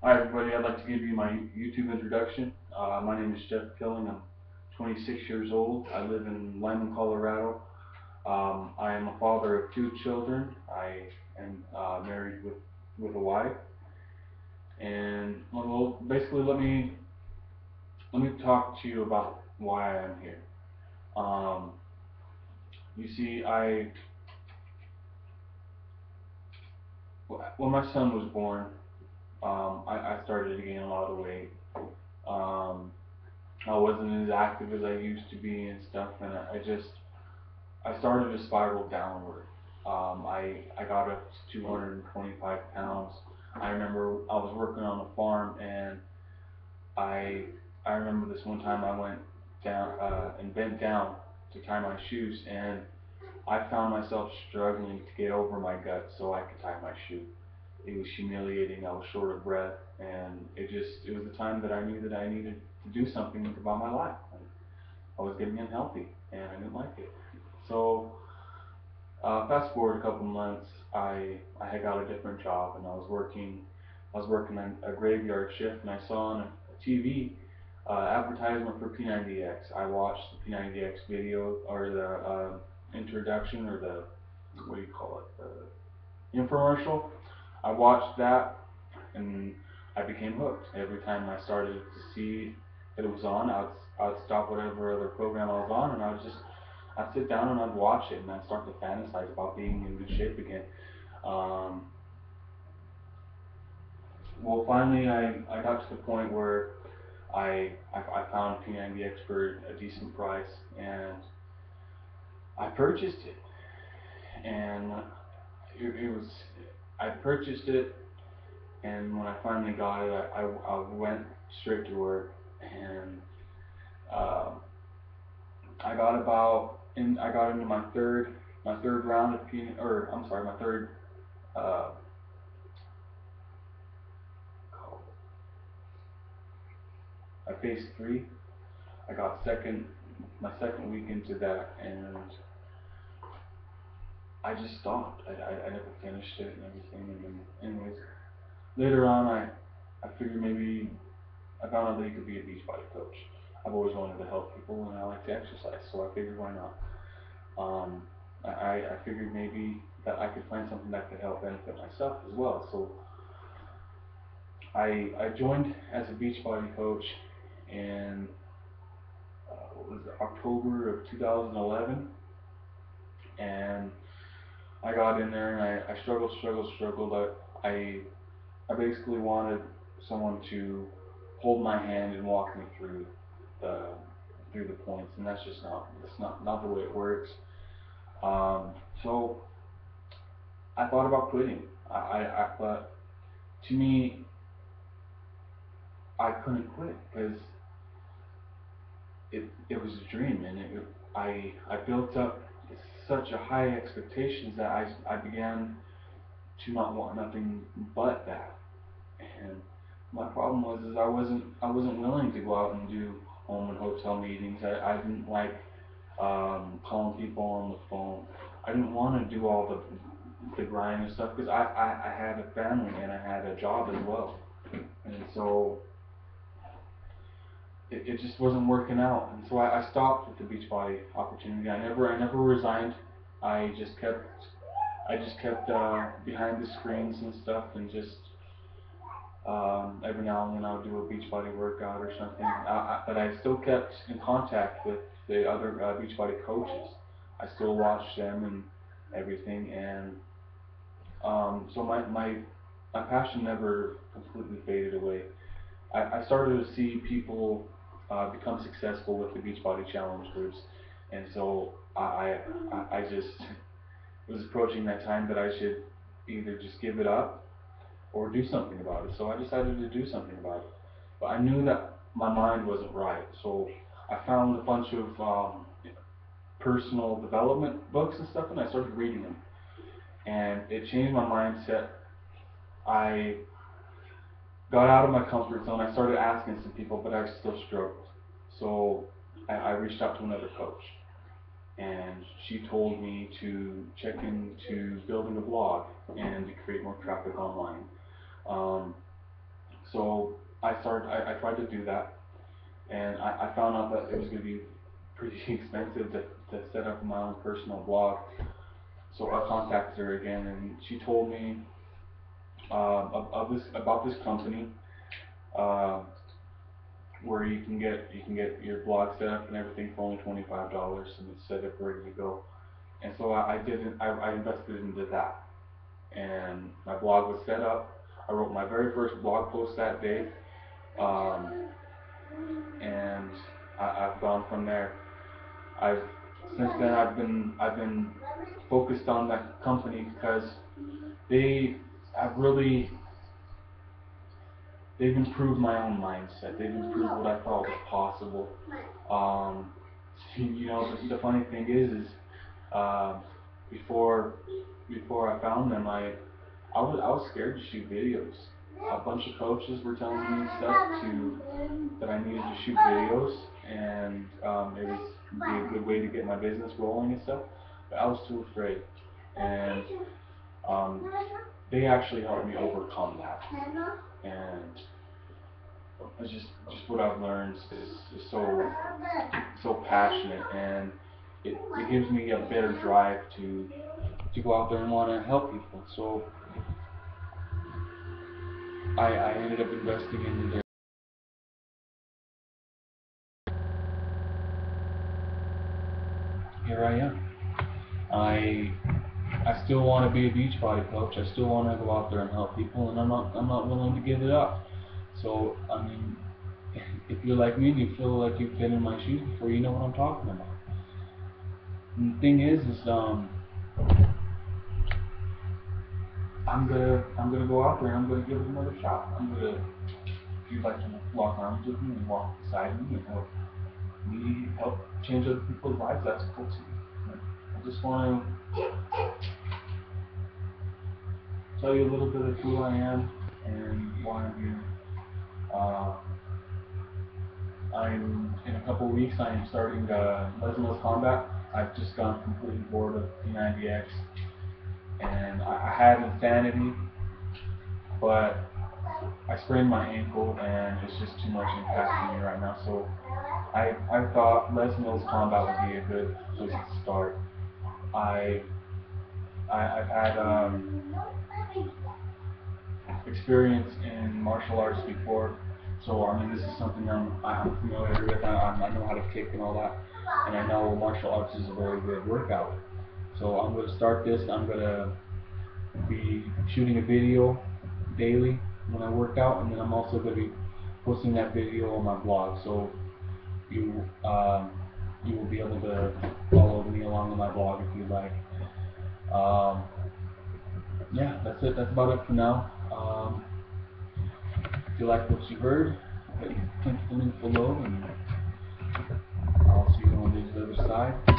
Hi everybody, I'd like to give you my YouTube introduction. My name is Jeff Killing. I'm 26 years old. I live in Lyman, Colorado. I am a father of two children. I am married with a wife. And well, basically, let me talk to you about why I am here. Um, you see, when my son was born, I started to gain a lot of weight. Um, I wasn't as active as I used to be and stuff, and I started to spiral downward. I got up to 225 pounds. I remember I was working on a farm, and I I remember this one time I went down and bent down to tie my shoes, and I found myself struggling to get over my gut so I could tie my shoe. It was humiliating. I was short of breath, and it was the time that I knew that I needed to do something about my life. I was getting unhealthy, and I didn't like it. So fast forward a couple months, I had got a different job, and I was working a graveyard shift, and I saw on a TV advertisement for P90X. I watched the P90X video, or the introduction, or the, what do you call it, the infomercial. I watched that, and I became hooked. Every time I started to see that it was on, I would stop whatever other program I was on, and I'd sit down and I'd watch it, and I'd start to fantasize about being in good shape again. Um, well, finally, I got to the point where I found P90X for a decent price, and I purchased it. And it was, I purchased it, and when I finally got it, I went straight to work, and uh, I got into my third round of or I'm sorry, my third uh, I faced three. I got my second week into that, and I just stopped. I never finished it and everything. And then, anyways, later on, I figured maybe I found out that you could be a beach body coach. I've always wanted to help people, and I like to exercise, so I figured why not. Um, I figured maybe that I could find something that could help benefit myself as well. So I joined as a beach body coach in what was it, October of 2011, and I got in there and I struggled. I basically wanted someone to hold my hand and walk me the through the points, and that's not the way it works. So I thought about quitting. But to me, I couldn't quit because it was a dream, and I built up such a high expectations that I began to not want nothing but that. And my problem was is I wasn't willing to go out and do home and hotel meetings. I didn't like calling people on the phone. I didn't want to do all the grind and stuff because I had a family and I had a job as well. And so it just wasn't working out. And so I stopped with the Beachbody opportunity. I never resigned. I just kept behind the screens and stuff, and just every now and then I would do a Beachbody workout or something. But I still kept in contact with the other Beachbody coaches. I still watched them and everything, and so my passion never completely faded away. I started to see people become successful with the Beachbody Challenge groups, and so I just it was approaching that time that I should either just give it up or do something about it. So I decided to do something about it. But I knew that my mind wasn't right, so I found a bunch of personal development books and stuff, and I started reading them, and it changed my mindset. I got out of my comfort zone. I started asking some people, but I still struggled. So I reached out to another coach, and she told me to check into building a blog and to create more traffic online. Um, so I tried to do that, and I found out that it was going to be pretty expensive to set up my own personal blog. So I contacted her again, and she told me of this about this company uh, where you can get your blog set up and everything for only $25, and it's set up ready to go. And so I invested into that, and my blog was set up. I wrote my very first blog post that day, um, and I've gone from there. I've since then I've been focused on that company because they have really they've improved my own mindset. They've improved what I thought was possible. Um, the funny thing is uh, before before I found them, I was scared to shoot videos. A bunch of coaches were telling me stuff that I needed to shoot videos, and it was be a good way to get my business rolling and stuff. But I was too afraid, and um, they actually helped me overcome that. And it's just what I've learned is so passionate, and it gives me a better drive to go out there and want to help people. So I ended up investing into their. Here I am. I I still want to be a beach body coach. I still want to go out there and help people, and I'm not willing to give it up. So I mean, if you're like me and you feel like you've been in my shoes before, you know what I'm talking about. And the thing is I'm gonna go out there and I'm gonna give it another shot. If you'd like to lock arms with me and walk beside me and help change other people's lives, that's cool too. I just want to tell you a little bit of who I am and why I'm here. Uh, I'm in a couple of weeks. I am starting Les Mills Combat. I've just gone completely bored of P90X, and I had Insanity, but I sprained my ankle, and it's just too much impact for me right now. So I thought Les Mills Combat would be a good place to start. I I've had experience in martial arts before, so I mean this is something I'm familiar with. I know how to kick and all that, and I know martial arts is a very good workout. So I'm going to start this. I'm going to be shooting a video daily when I work out, and then I'm also going to be posting that video on my blog. So you you will be able to follow me along on my blog if you'd like. Um, yeah, that's it. That's about it for now. If you like what you heard, click the link below, and I'll see you on the other side.